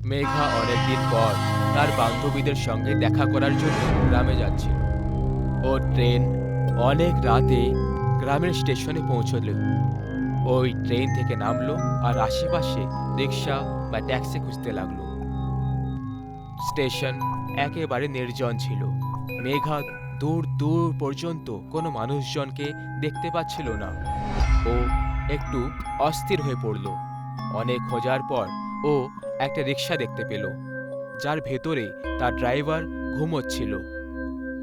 মেঘা অনেকদিন পর তার বান্ধবীদের সঙ্গে দেখা করার জন্য গ্রামে যাচ্ছিল। ও ট্রেন অনেক রাতে গ্রামের স্টেশনে পৌঁছল। ওই ট্রেন থেকে নামলো আর আশেপাশে রিক্সা বা ট্যাক্সি খুঁজতে লাগলো। স্টেশন একেবারে নির্জন ছিল। মেঘা দূর দূর পর্যন্ত কোনো মানুষজনকে দেখতে পাচ্ছিল না। ও একটু অস্থির হয়ে পড়ল। অনেক খোঁজার পর ও একটা রিক্সা দেখতে পেল, যার ভেতরে তার ড্রাইভার ঘুমোচ্ছিল।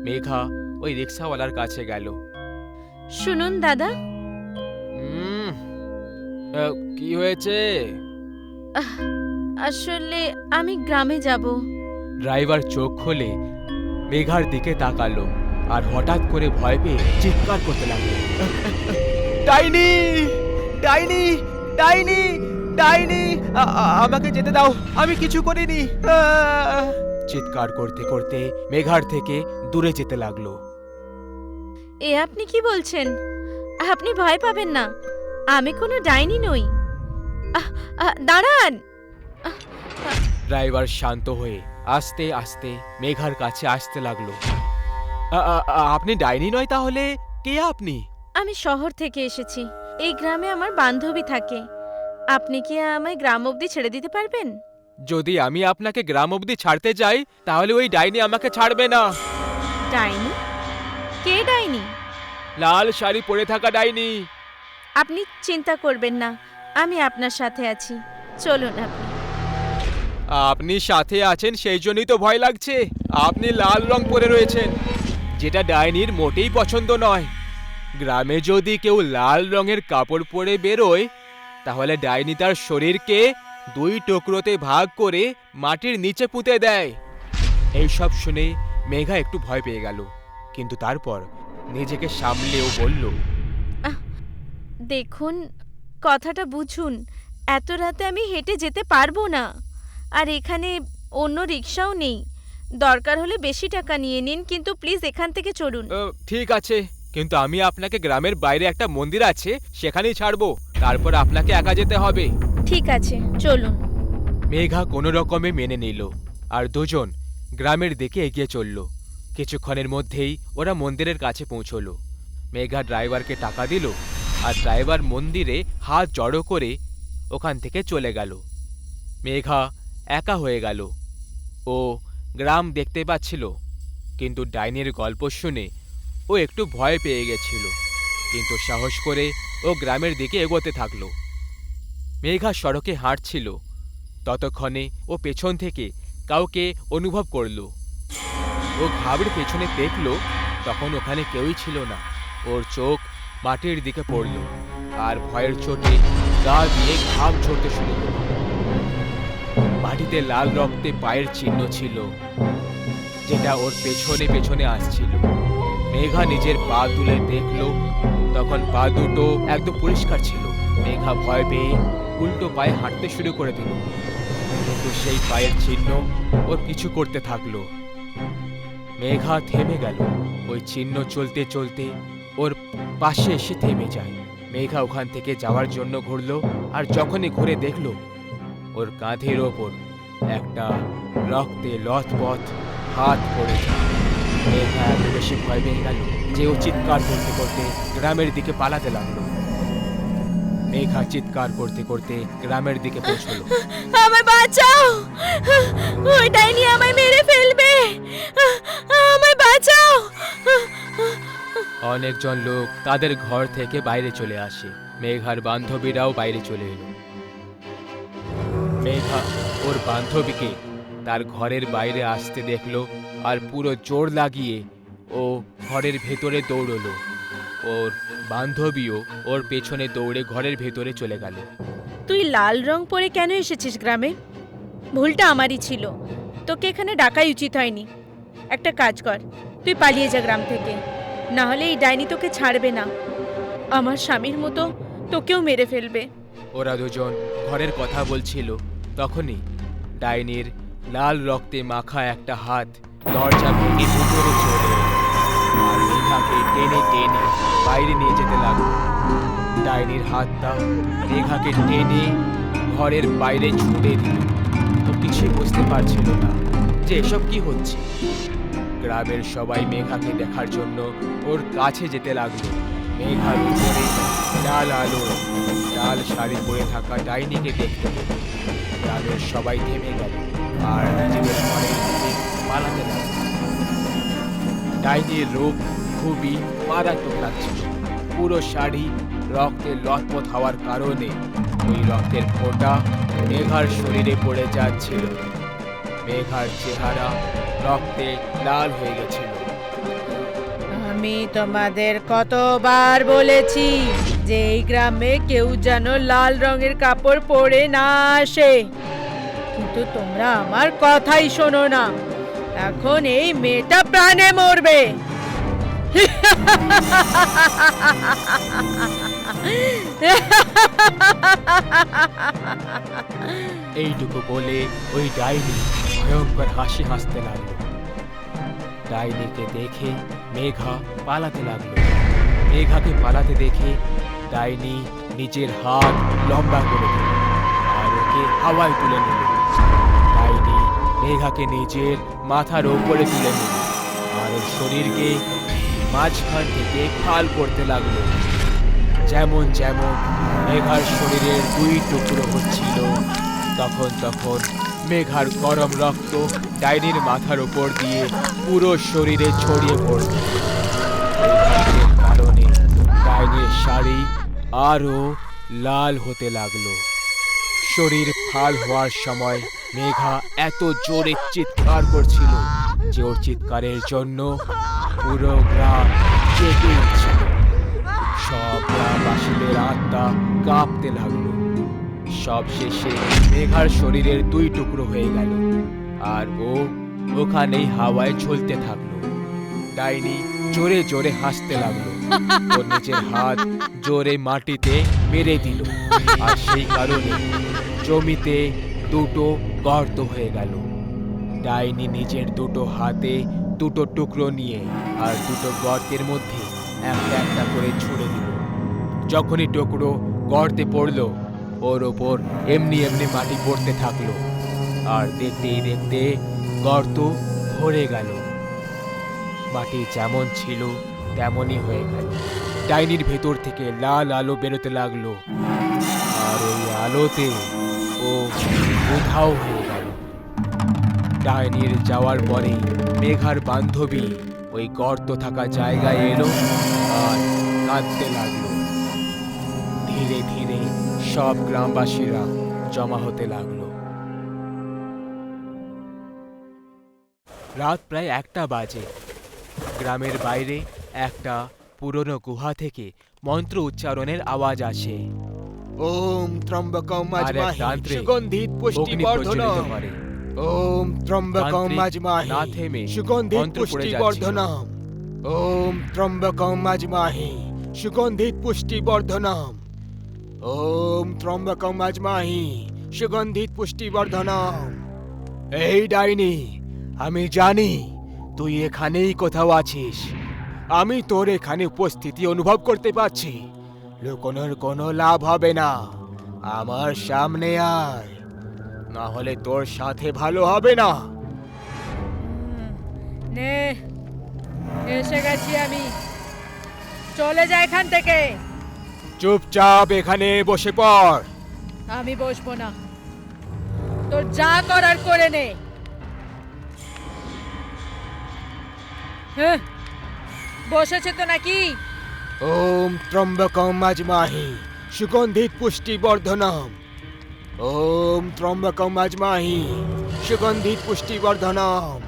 মেঘা ওই রিক্সাওয়ালার কাছে গেল। শুনুন দাদা, "উম, কি হয়েছে?" আহ, আসলে আমি গ্রামে যাব। ড্রাইভার চোখ খুলে মেঘার দিকে তাকালো আর হঠাৎ করে ভয় পেয়ে চিৎকার করতে লাগলো, ডাইনি, ডাইনি, ডাইনি, ডাইনি, আমাকে যেতে দাও, আমি কিছু করিনি। চিৎকার করতে করতে মেঘার থেকে দূরে যেতে লাগলো। এ আপনি কি বলছেন? আপনি ভয় পাবেন না, আমি কোনো ডাইনি নই। দাঁড়ান। আহ, আহ, ড্রাইভার শান্ত হয়ে আস্তে আস্তে মেঘার কাছে আসতে লাগলো। আপনি ডাইনি নয় তাহলে কে আপনি? আমি শহর থেকে এসেছি। এই গ্রামে আমার বান্ধবী থাকে। আপনি কি আমায় গ্রাম অবধি ছেড়ে দিতে পারবেন? যদি আমি আপনাকে গ্রাম অবধি ছাড়তে যাই তাহলে ওই ডাইনি আমাকে ছাড়বে না। ডাইনি? কে ডাইনি? লাল শাড়ি পরে থাকা ডাইনি। আপনি চিন্তা করবেন না, আমি আপনার সাথে আছি। চলুন আপনি। আপনি সাথে আছেন সেই জন্যই তো ভয় লাগছে। আপনি লাল রং পরে রয়েছেন, যেটা ডাইনির মোটেই পছন্দ নয়। গ্রামে যদি কেউ লাল রঙের কাপড় পরে বেরোয় তাহলে ডাইনি তার শরীরকে দুই টুকরোতে ভাগ করে মাটির নিচে পুঁতে দেয়। এইসব শুনে মেঘা একটু ভয় পেয়ে গেল, কিন্তু তারপর নিজেকে সামলেও বলল, দেখুন, কথাটা বুঝুন। এত রাতে আমি হেঁটে যেতে পারবো না। আর এখানে অন্য রিক্সাও নেই। দরকার হলে বেশি টাকা নিয়ে নিন, কিন্তু প্লিজ এখান থেকে চলুন। ঠিক আছে, কিন্তু আমি আপনাকে গ্রামের বাইরে একটা মন্দির আছে সেখানেই ছাড়বো, তারপর আপনাকে একা যেতে হবে। ঠিক আছে, চলুন। মেঘা কোনো রকমে মেনে নিল আর দুজন গ্রামের দিকে এগিয়ে চলল। কিছুক্ষণের মধ্যেই ওরা মন্দিরের কাছে পৌঁছলো। মেঘা ড্রাইভারকে টাকা দিল আর ড্রাইভার মন্দিরে হাত জড়ো করে ওখান থেকে চলে গেল। মেঘা একা হয়ে গেল। ও গ্রাম দেখতে পাচ্ছিল, কিন্তু ডাইনির গল্প শুনে ও একটু ভয় পেয়ে গেছিল, কিন্তু সাহস করে ও গ্রামের দিকে এগোতে থাকলো। মেঘা সড়কে হাঁটছিল, ততক্ষণে ও পেছন থেকে কাউকে অনুভব করল। ও ঘাবড়ে পেছনে দেখল, তখন ওখানে কেউই ছিল না। ওর চোখ মাটির দিকে পড়ল আর ভয়ের চোটে গা দিয়ে ঘাম ঝরতে শুরু করল। মাটিতে লাল রক্তে পায়ের চিহ্ন ছিল, যেটা ওর পেছনে পেছনে আসছিল। মেঘা নিজের পা তুলে দেখল, তখন পা দুটো একদম পরিষ্কার ছিল। মেঘা ভয় পেয়ে উল্টো পায়ে হাঁটতে শুরু করে দিল, কিন্তু সেই পায়ের চিহ্ন ওর কিছু করতে থাকলো। মেঘা থেমে গেল। ওই চিহ্ন চলতে চলতে ওর পাশে এসে থেমে যায়। মেঘা ওখান থেকে যাওয়ার জন্য ঘুরল, আর যখনই ঘুরে দেখল ওর কাঁধের ওপর একটা রক্তে লথপথ হাত পড়ে যায়। মেঘা এত বেশি ভয় পেয়ে গেল যে ও চিৎকার করতে করতে গ্রামের দিকে পালাতে লাগলো। মেঘা চিৎকার করতে করতে গ্রামের দিকে পৌঁছলো। আমায় বাঁচাও! ওই ডাইনি আমায় মেরে ফেলবে! আমায় বাঁচাও! অনেকজন লোক তাদের ঘর থেকে বাইরে চলে আসে। মেঘার বান্ধবীরাও বাইরে চলে এলো। মেঘা ওর বান্ধবীকে তার ঘরের বাইরে আসতে দেখলো আর পুরো জোর লাগিয়ে ও ঘরের ভেতরে দৌড়লো। ওর বান্ধবীও ওর পেছনে দৌড়ে ঘরের ভেতরে চলে গেল। তুই লাল রং পরে কেন এসেছিস গ্রামে? ভুলটা আমারই ছিল, তোকে এখানে ডাকাই উচিত হয়নি। একটা কাজ কর, তুই পালিয়ে যা গ্রাম থেকে, না হলে এই ডাইনি তোকে ছাড়বে না। আমার স্বামীর মতো তোকেও মেরে ফেলবে। ওরা দুজন ঘরের কথা বলছিল, তখনই ডাইনির লাল রক্তে মাখা একটা হাত দরজা ভেঙে ভিতরে চলে এলো আর মেঘাকে টেনে টেনে বাইরে নিয়ে যেতে লাগলো। ডাইনির হাতটা মেঘাকে টেনে ঘরের বাইরে ছুটে দিল। ও কিছুই বুঝতে পারছিল না যে এসব কি হচ্ছে। গ্রামের সবাই মেঘাকে দেখার জন্য ওর কাছে যেতে লাগলো। মেঘার উপরে লাল আলো, লাল শাড়ি পরে থাকা ডাইনিকে দেখতে পেল। গ্রামের সবাই থেমে গেল আর নিজেদের ঘরের দিকে পালাতে লাগলো। ডাইনির রূপ খুবই মারাত্মক লাগছিল। পুরো শাড়ি রক্তে লথপথ হওয়ার কারণে ওই রক্তের ফোঁটা মেঘার শরীরে পড়ে যাচ্ছিল। মেঘার চেহারা রক্তে লাল হয়ে গেছিল। আমি তোমাদের কতবার বলেছি যে এই গ্রামে কেউ যেন লাল রঙের কাপড় পরে না আসে, কিন্তু তোমরা আমার কথাই শোনো না। এখন এই মেয়েটা প্রাণে মরবে। এইটুকু বলে ওই ডাইনি ভয়ঙ্কর হাসি হাসতে লাগলো। ডাইনিকে দেখে মেঘা পালাতে লাগলো। মেঘাকে পালাতে দেখে ডাইনি নিজের হাত লম্বা করে দিল আর ওকে হাওয়ায় তুলে নিল। ডাইনি মেঘাকে নিজের মাথার ওপরে তুলে নিল আর ওর শরীরকে মাঝখান থেকে ফাল করতে লাগলো। যেমন যেমন মেঘার শরীরের দুই টুকরো হচ্ছিল, তখন তখন মেঘার গরম রক্ত ডাইনির মাথার উপর দিয়ে পুরো শরীরে ছড়িয়ে পড়ল। এই রক্তের কারণে ডাইনির শাড়ি আরো লাল হতে লাগলো। শরীর ফাল হওয়ার সময় মেঘা এত জোরে চিৎকার করছিল যে ওর চিৎকারের জন্য পুরো গ্রাম জেগে উঠছিল। সব গ্রামবাসীদের আত্মা কাঁপতে লাগলো। সব শেষে মেঘার শরীরের দুই টুকরো হয়ে গেল আর ও ওখানেই হাওয়ায় ঝুলতে থাকলো। ডাইনি জোরে জোরে হাসতে লাগলো। ওর নিজের হাত জোরে মাটিতে মেরে দিল আর সেই কারণে জমিতে দুটো গর্ত হয়ে গেল। ডাইনি নিজের দুটো হাতে দুটো টুকরো নিয়ে আর দুটো গর্তের মধ্যে একটা একটা করে ছুঁড়ে দিল। যখনই টুকরো গর্তে পড়লো ওর ওপর এমনি এমনি মাটি পড়তে থাকলো আর দেখতেই দেখতে গর্ত ভরে গেল। মাটি যেমন ছিল তেমনই হয়ে গেল। ডাইনির ভেতর থেকে লাল আলো বেরোতে লাগলো আর ওই আলোতে ও উধাও হয়ে গেল। ডাইনির যাওয়ার পরে মেঘার বান্ধবী ওই গর্ত থাকা জায়গায় এলো আর কাঁদতে লাগলো। ধীরে ধীরে সব গ্রামবাসীরা জমা হতে লাগলো। রাত প্রায় 1টা বাজে। গ্রামের বাইরে একটা পুরনো গুহা থেকে মন্ত্র উচ্চারণের আওয়াজ আসে। ওম ত্রম্বকম আর এক আজমাহি তান্ত্রিক সুগন্ধিত পুষ্টি অগ্নি প্রজ্বলিত বর্ধনম। করে। ওম ত্রম্বকম তান্ত্রিক আজমাহি না থেমে সুগন্ধিত মন্ত্র পড়ে পুষ্টি যাচ্ছিল। বর্ধনম। ওম ত্রম্বকম আজমাহি সুগন্ধিত পুষ্টি বর্ধনম। ওম ত্রম্বকম আজমাহি সুগন্ধিত পুষ্টি বর্ধনম। এই ডাইনি, আমি জানি তুই এখানেই কোথাও আছিস। আমি তোর এখানে উপস্থিতি অনুভব করতে পারছি। লুকোনোর কোনো লাভ হবে না। আমার সামনে আয়, না হলে তোর সাথে ভালো হবে না। নে, এসে গেছি আমি। চলে যা এখান থেকে। চুপচাপ এখানে বসে পড়। আমি বসবো না, তোর যা করার করে নে। হ্যাঁ, বসেছে তো নাকি? ওম ত্রম্বকম আজমাহি সুগন্ধিত পুষ্টি বর্ধনম। ওম ত্রম্বকম আজমাহি সুগন্ধিত পুষ্টি বর্ধনম।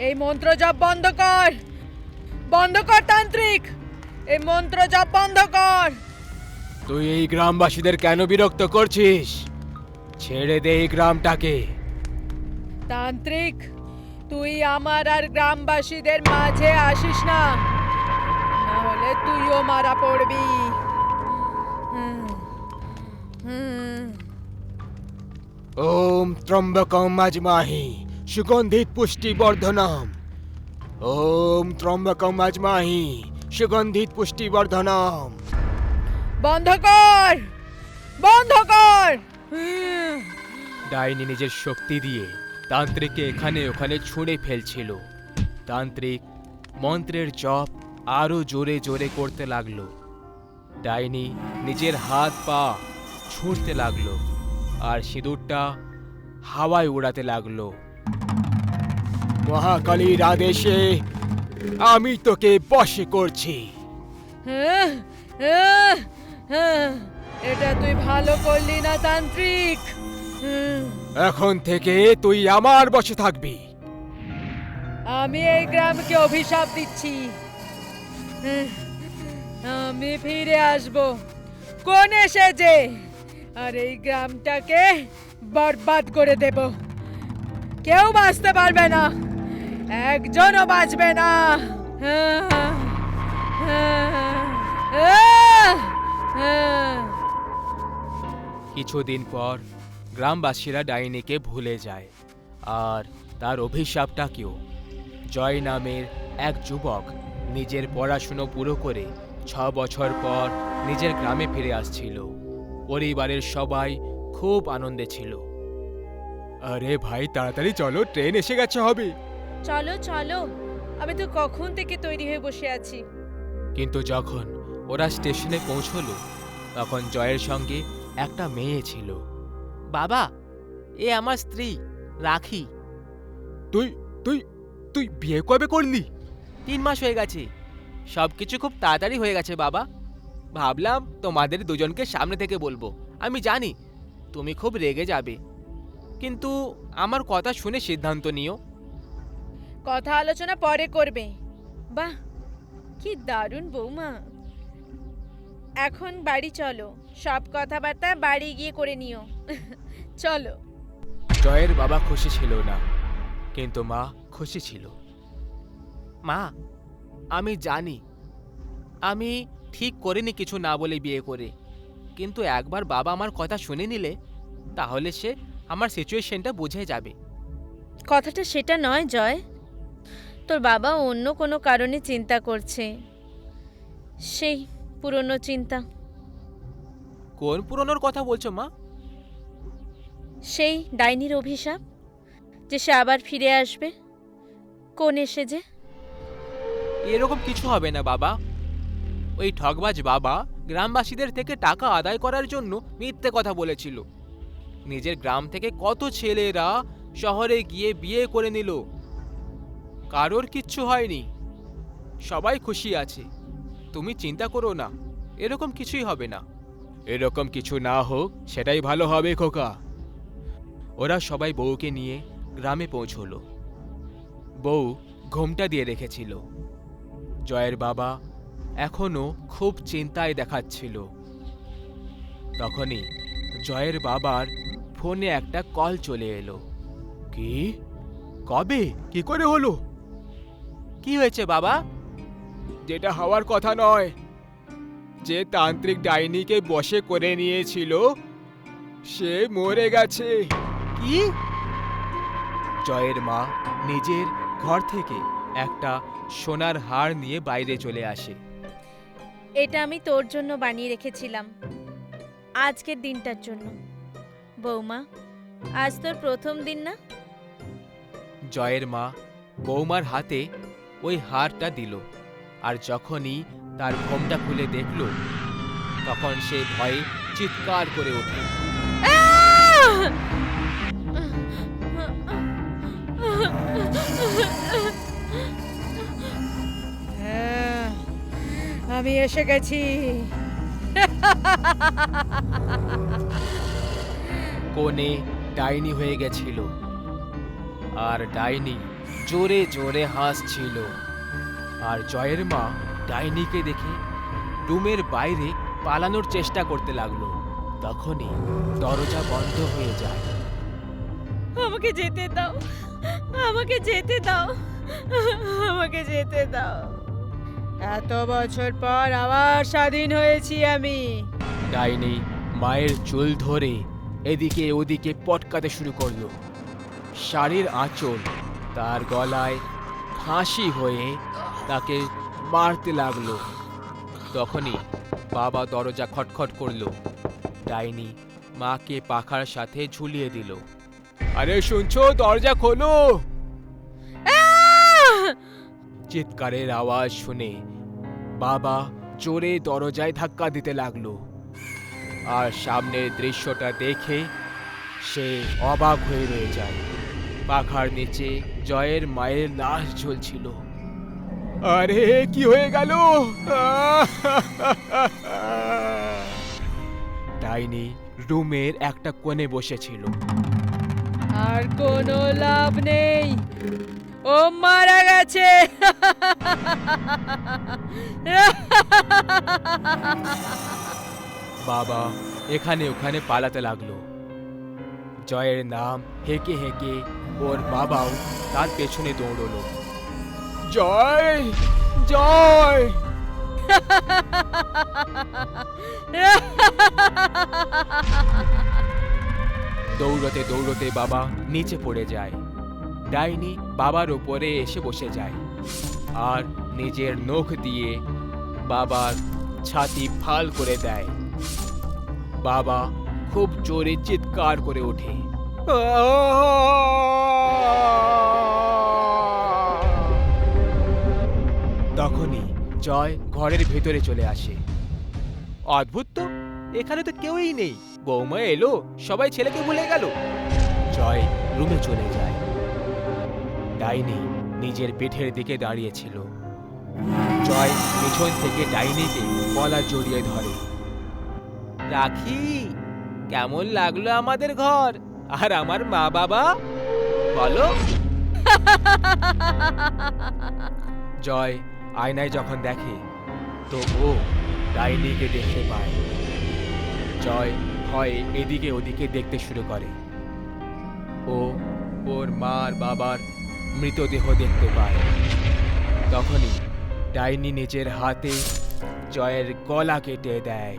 এই মন্ত্র জপ বন্ধ কর, বন্ধ কর তান্ত্রিক, এই মন্ত্র জপ বন্ধ কর। তুই এই গ্রামবাসীদের কেন বিরক্ত করছিস? ছেড়ে দে এই গ্রামটাকে। তান্ত্রিক, তুই আমার আর গ্রামবাসীদের মাঝে আসিস না, না হলে তুইও মারা পড়বি। ওম ত্রম্বকম আজমাহি সুগন্ধিত পুষ্টি বর্ধনম। ওম ত্রম্বকম আজমাহি সুগন্ধিত পুষ্টি বর্ধনম। বন্ধ কর, বন্ধ কর। ডাইনি নিজের শক্তি দিয়ে তান্ত্রিককে এখানে ওখানে ছুঁড়ে ফেলছিল। তান্ত্রিক মন্ত্রের জপ আরো জোরে জোরে করতে লাগলো। ডাইনি নিজের হাত পা ছুঁড়তে লাগলো আর সিঁদুরটা হাওয়ায় উড়াতে লাগলো। মহাকালীর আদেশে আমি তোকে বশে করছি। এটা তুই ভালো করলি না তান্ত্রিক। এখন থেকে তুই আমার বশে থাকবি। আমি এই গ্রামকে অভিশাপ দিচ্ছি, আমি ফিরে আসব কোন এসেছে আর এই গ্রামটাকে বরবাদ করে দেব। কেউ বাঁচতে পারবে না, একজনও বাঁচবে না। কিছুদিন পর গ্রামবাসীরা ডাইনিকে ভুলে যায় আর তার অভিশাপটাকেও। জয় নামের এক যুবক নিজের পড়াশুনো পুরো করে 6 বছর পর নিজের গ্রামে ফিরে আসছিল। পরিবারের সবাই খুব আনন্দে ছিল। আরে ভাই, তাড়াতাড়ি চলো, ট্রেন এসে গেছে হবে। চলো চলো, আমি তো কখন থেকে তৈরি হয়ে বসে আছি। কিন্তু যখন ওরা স্টেশনে পৌঁছলো তখন জয়ের সঙ্গে একটা মেয়ে ছিল। বাবা, এ আমার স্ত্রী রাখি। তুই তুই তুই বিয়ে কবে করলি? 3 মাস হয়ে গেছে। সবকিছু খুব তাড়াতাড়ি হয়ে গেছে বাবা। ভাবলাম তোমাদের দুজনকে সামনে থেকে বলবো। আমি জানি তুমি খুব রেগে যাবে, কিন্তু আমার কথা শুনে সিদ্ধান্ত নিও। কথা আলোচনা পরে করবে। বাহ, কি দারুণ বৌমা। এখন বাড়ি চলো, সব কথাবার্তা বাড়ি গিয়ে করে নিও। চলো। জয়ের বাবা খুশি ছিল না, কিন্তু মা খুশি ছিল। মা, আমি জানি আমি ঠিক করিনি কিছু না বলে বিয়ে করে, কিন্তু একবার বাবা আমার কথা শুনে নিলে তাহলে সে আমার সিচুয়েশনটা বুঝে যাবে। কথাটা সেটা নয় জয়, তোর বাবা অন্য কোনো কারণে চিন্তা করছে, সেই পুরনো চিন্তা। কোন পুরনোর কথা বলছো মা? সেই ডাইনির অভিশাপ, যে সে আবার ফিরে আসবে কোন এসে যে। এরকম কিছু হবে না বাবা। ওই ঠগবাজ বাবা গ্রামবাসীদের থেকে টাকা আদায় করার জন্য মিথ্যে কথা বলেছিল। নিজের গ্রাম থেকে কত ছেলেরা শহরে গিয়ে বিয়ে করে নিল, কারোর কিচ্ছু হয়নি, সবাই খুশি আছে। তুমি চিন্তা করো না, এরকম কিছুই হবে না। এরকম কিছু না হোক সেটাই ভালো হবে খোকা। ওরা সবাই বউকে নিয়ে গ্রামে পৌঁছলো। বউ ঘোমটা দিয়ে রেখেছিল। জয়ের বাবা এখনো খুব চিন্তায় দেখাচ্ছিল। তখনই জয়ের বাবার ফোনে একটা কল চলে এলো। কি? কবে? কি করে হলো? কি হয়েছে বাবা? যেটা হওয়ার কথা নয়, যে তান্ত্রিক ডাইনিকে বশে করে নিয়েছিল সে মরে গেছে। কি? জয়ের মা নিজের ঘর থেকে একটা সোনার হার নিয়ে বাইরে চলে আসে। এটা আমি তোর জন্য বানিয়ে রেখেছিলাম, আজকের দিনটার জন্য। বৌমা, আজ তোর প্রথম দিন না? জয়ের মা বৌমার হাতে ওই হারটা দিল, আর যখনই তার ঘোমটা খুলে দেখল তখন সে ভয়ে চিৎকার করে ওঠে। হ্যাঁ, আমি এসে গেছি। কোণে ডাইনি হয়ে গেছিল, আর ডাইনি জোরে জোরে হাসছিল। আর জয়ের মা ডাইনিকে দেখে রুমের বাইরে পালানোর চেষ্টা করতে লাগলো। তখনই দরজা বন্ধ হয়ে যায়। আমাকে যেতে দাও, আমাকে যেতে দাও, আমাকে যেতে দাও। এত বছর পর আবার স্বাধীন হয়েছি আমি। ডাইনি মায়ের চুল ধরে এদিকে ওদিকে পটকাতে শুরু করলো। শাড়ির আঁচল তার গলায় ফাঁসি হয়ে তাকে মারতে লাগলো। তখনই বাবা দরজা খটখট করলো। ডাইনি মাকে পাখার সাথে ঝুলিয়ে দিল। আরে শুনছো, দরজা খোলো। আহ! চিৎকারের আওয়াজ শুনে বাবা জোরে দরজায় ধাক্কা দিতে লাগলো। আর সামনের দৃশ্যটা দেখে সে অবাক হয়ে রয়ে যায়। পাখার নিচে জয়ের মায়ের লাশ ঝুলছিল। আরে কি হয়ে গেল? ডাইনি রুমের একটা কোণে বসেছিল। আর কোনো লাভ নেই, ও মারা গেছে। বাবা এখানে ওখানে পালাতে লাগলো। জয়ের নাম হেঁকে হেঁকে ওর বাবাও তার পেছনে দৌড়লো। জয়, জয়! দৌড়তে দৌড়তে বাবা নিচে পড়ে যায়। ডাইনি বাবার ওপরে এসে বসে যায় আর নিজের নখ দিয়ে বাবার ছাতি ফাল করে দেয়। বাবা খুব জোরে চিৎকার করে ওঠে। তখনই জয় ঘরের ভেতরে চলে আসে। অদ্ভুত তো, এখানে তো কেউই নেই। বৌমা এলো, সবাই ছেলেকে ভুলে গেল। জয় রুমে চলে যায়। ডাইনি নিজের পিঠের দিকে দাঁড়িয়েছিল। জয় পিছন থেকে ডাইনিকে গলা জড়িয়ে ধরে। রাখি, কেমন লাগলো আমাদের ঘর আর আমার মা বাবা, বলো? জয় আয়নায় যখন দেখে তো ও ডাইনিকে দেখতে পায়। জয় ভয়ে এদিকে ওদিকে দেখতে শুরু করে। ও ওর মার বাবার মৃতদেহ দেখতে পায়। তখনই ডাইনি নিজের হাতে জয়ের গলা কেটে দেয়।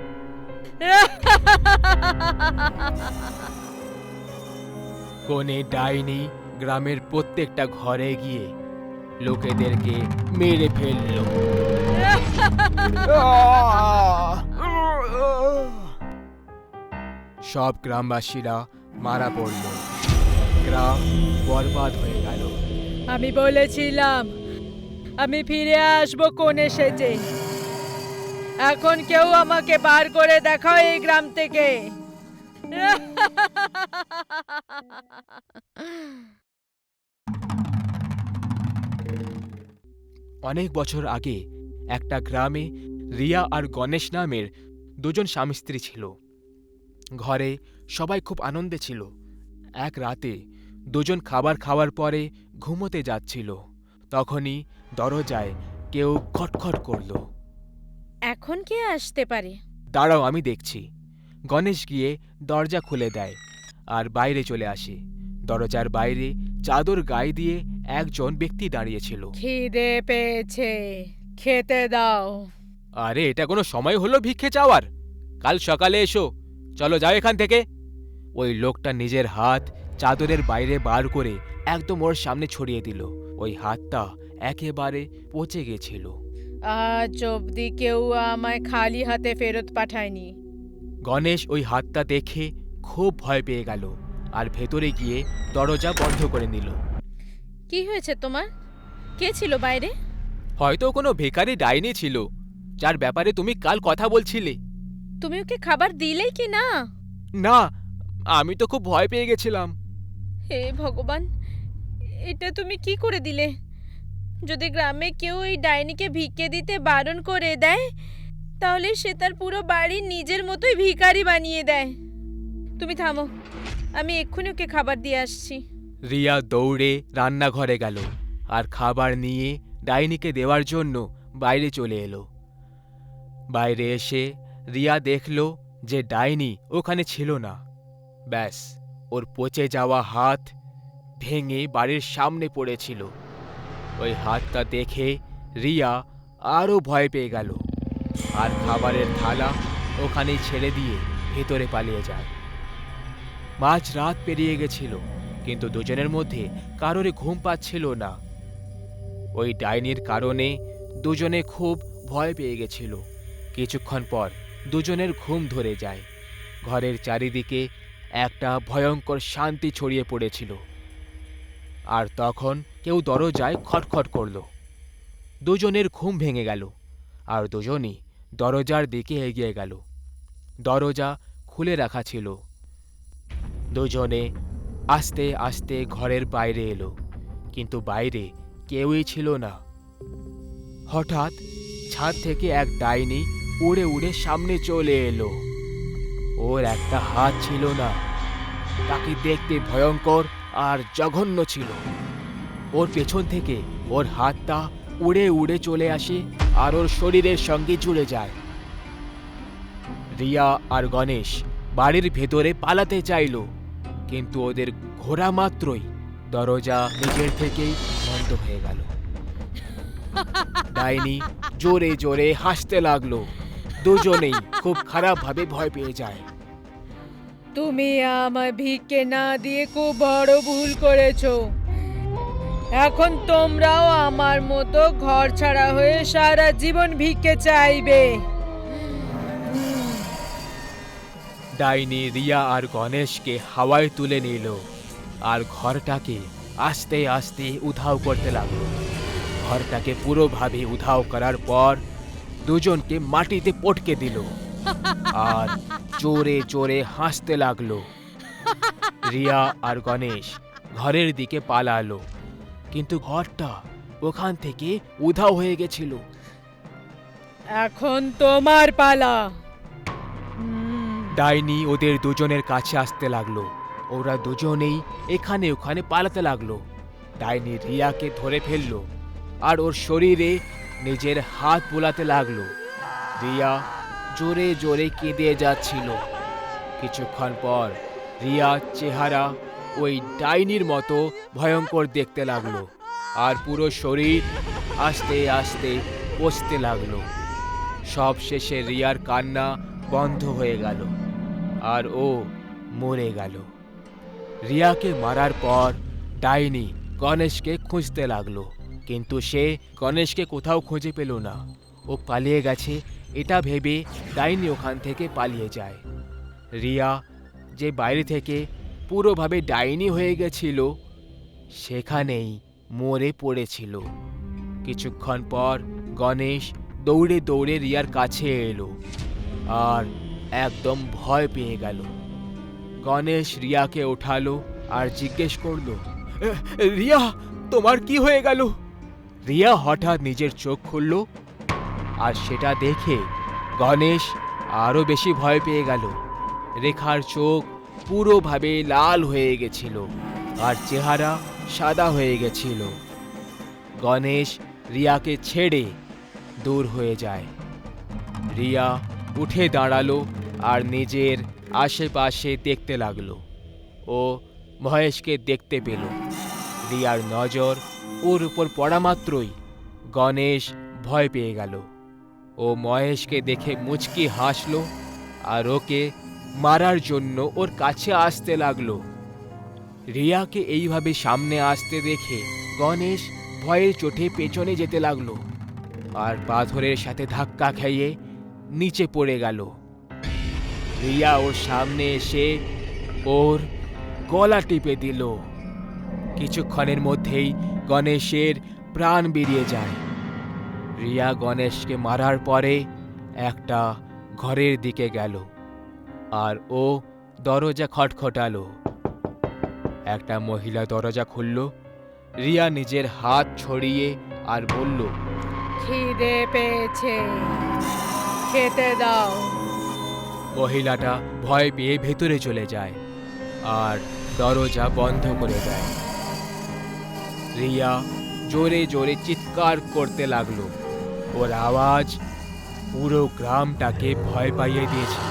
কোণে ডাইনি গ্রামের প্রত্যেকটা ঘরে গিয়ে লোকেদেরকে মেরে ফেলল। সব গ্রামবাসীরা মারা পড়ল। গ্রাম বরবাদ হয়ে গেল। আমি বলেছিলাম আমি ফিরে আসবো কোণে সেজে। এখন কেউ আমাকে বার করে দেখাও এই গ্রাম থেকে। অনেক বছর আগে একটা গ্রামে রিয়া আর গণেশ নামের দুজন স্বামী স্ত্রী ছিল। ঘরে সবাই খুব আনন্দে ছিল। এক রাতে দুজন খাবার খাওয়ার পরে ঘুমোতে যাচ্ছিল। তখনই দরজায় কেউ খটখট করল। এখন কে আসতে পারে? দাঁড়াও, আমি দেখছি। গণেশ গিয়ে দরজা খুলে দেয় আর বাইরে চলে আসে। দরজার বাইরে চাদর গায়ে দিয়ে একজন ব্যক্তি দাঁড়িয়েছিল। খিদে পেয়েছে, খেতে দাও। আরে এটা কোনো সময় হলো ভিক্ষে চাওয়ার? কাল সকালে এসো, চলো যাও এখান থেকে। ওই লোকটা নিজের হাত চাদরের বাইরে বার করে একদম ওর সামনে ছড়িয়ে দিল। ওই হাতটা একেবারে পচে গেছিল। আজ অবধি কেউ আমায় খালি হাতে ফেরত পাঠায়নি। গণেশ ওই হাতটা দেখে খুব ভয় পেয়ে গেল আর ভেতরে গিয়ে দরজা বন্ধ করে নিল। কি হয়েছে তোমার? কে ছিল বাইরে? হয়তো কোনো ভিখারি ডাইনি ছিল যার ব্যাপারে তুমি কাল কথা বলছিলে। তুমি ওকে খাবার দিলেই কি না? না, আমি তো খুব ভয় পেয়ে গেছিলাম। হে ভগবান, এটা তুমি কি করে দিলে? যদি গ্রামে কেউ এই ডাইনিকে ভিক্ষে দিতে বারণ করে দেয় তাহলে সে তার পুরো বাড়ি নিজের মতোই ভিখারি বানিয়ে দেয়। তুমি থামো, আমি এক্ষুনি ওকে খাবার দিয়ে আসছি। রিয়া দৌড়ে রান্নাঘরে গেল আর খাবার নিয়ে ডাইনিকে দেওয়ার জন্য বাইরে চলে এলো। বাইরে এসে রিয়া দেখল যে ডাইনি ওখানে ছিল না। ব্যাস, ওর পচে যাওয়া হাত ভেঙে বাড়ির সামনে পড়েছিল। ওই হাতটা দেখে রিয়া আরও ভয় পেয়ে গেল আর খাবারের থালা ওখানেই ছেড়ে দিয়ে ভেতরে পালিয়ে যায়। মাঝ রাত পেরিয়ে গেছিল, কিন্তু দুজনের মধ্যে কারোরই ঘুম পাচ্ছিল না। ওই ডাইনির কারণে দুজনে খুব ভয় পেয়ে গেছিল। কিছুক্ষণ পর দুজনের ঘুম ধরে যায়। ঘরের চারিদিকে একটা ভয়ঙ্কর শান্তি ছড়িয়ে পড়েছিল। আর তখন কেউ দরজায় খটখট করল। দুজনের ঘুম ভেঙে গেল আর দুজনই দরজার দিকে এগিয়ে গেল। দরজা খুলে রাখা ছিল। দুজনে আস্তে আস্তে ঘরের বাইরে এলো, কিন্তু বাইরে কেউই ছিল না। হঠাৎ ছাদ থেকে এক ডাইনি উড়ে উড়ে সামনে চলে এলো। ওর একটা হাত ছিল না। তাকে দেখতে ভয়ঙ্কর আর জঘন্য ছিল। ওর পেছন থেকে ওর হাতটা উড়ে উড়ে চলে আসে আর ওর শরীরের সঙ্গে জুড়ে যায়। রিয়া আর গণেশ বাড়ির ভেতরে পালাতে চাইল, কিন্তু ওদের ঘোরা মাত্রই দরজা নিজের থেকেই বন্ধ হয়ে গেল। ডাইনি জোরে জোরে হাসতে লাগলো। দুজনেই খুব খারাপভাবে ভয় পেয়ে যায়। তুমি আমায় ভিক্ষে না দিয়ে খুব বড় ভুল করেছো। এখন তোমরাও আমার মতো ঘর ছাড়া হয়ে সারা জীবন ভিক্ষে চাইবে। ডাইনি রিয়া আর গণেশকে হাওয়ায় তুলে নিল আর ঘরটাকে আস্তে আস্তে উধাও করতে লাগলো। ঘরটাকে পুরোভাবে উধাও করার পর দুজনকে মাটিতে পটকে দিল আর জোরে জোরে হাসতে লাগলো। রিয়া আর গণেশ ঘরের দিকে পালালো, কিন্তু ঘরটা ওখান থেকে উধাও হয়ে গেছিল। এখন তোমার পালা। ডাইনি ওদের দুজনের কাছে আসতে লাগলো। ওরা দুজনেই এখানে ওখানে পালাতে লাগলো। ডাইনি রিয়াকে ধরে ফেললো আর ওর শরীরে নিজের হাত বোলাতে লাগলো। রিয়া জোরে জোরে কেঁদে যাচ্ছিল। কিছুক্ষণ পর রিয়ার চেহারা ওই ডাইনির মতো ভয়ঙ্কর দেখতে লাগলো আর পুরো শরীর আস্তে আস্তে পচতে লাগলো। সব শেষে রিয়ার কান্না বন্ধ হয়ে গেল আর ও মরে গেল। রিয়াকে মারার পর ডাইনি গণেশকে খুঁজতে লাগলো, কিন্তু সে গণেশকে কোথাও খুঁজে পেল না। ও পালিয়ে গেছে এটা ভেবে ডাইনি ওখান থেকে পালিয়ে যায়। রিয়া যে বাইরে থেকে পুরোভাবে ডাইনি হয়ে গেছিল সেখানেই মরে পড়েছিল। কিছুক্ষণ পর গণেশ দৌড়ে দৌড়ে রিয়ার কাছে এলো আর একদম ভয় পেয়ে গেল। গণেশ রিয়াকে ওঠালো আর জিজ্ঞেস করলো, রিয়া তোমার কি হয়ে গেল? রিয়া হঠাৎ নিজের চোখ খুলল আর সেটা দেখে গণেশ আরো বেশি ভয় পেয়ে গেল। রেখার চোখ পুরোভাবে লাল হয়ে গেছিল আর চেহারা সাদা হয়ে গেছিল। গণেশ রিয়াকে ছেড়ে দূর হয়ে যায়। রিয়া উঠে দাঁড়ালো আর নিজের আশেপাশে দেখতে লাগলো। ও মহেশকে দেখতে পেল। রিয়ার নজর ওর উপর পড়া মাত্রই গণেশ ভয় পেয়ে গেল। ও মহেশকে দেখে মুচকি হাসল আর ওকে মারার জন্য ওর কাছে আসতে লাগলো। রিয়াকে এইভাবে সামনে আসতে দেখে গণেশ ভয়ের চোটে পেছনে যেতে লাগলো আর পাথরের সাথে ধাক্কা খেয়ে নিচে পড়ে গেল। রিয়া ওর সামনে এসে ওর গলা টিপে দিল। কিছুক্ষণের মধ্যেই গণেশের প্রাণ বেরিয়ে যায়। রিয়া গণেশকে মারার পরে একটা ঘরের দিকে গেল আর ও দরজা খটখটালো। একটা মহিলা দরজা খুলল। রিয়া নিজের হাত ছড়িয়ে আর বলল, খিদে পেয়েছে, খেতে দাও। মহিলাটা ভয় পেয়ে ভেতরে চলে যায় আর দরজা বন্ধ করে দেয়। রিয়া জোরে জোরে চিৎকার করতে লাগলো। ওর আওয়াজ পুরো গ্রামটাকে ভয় পাইয়ে দিয়েছিল।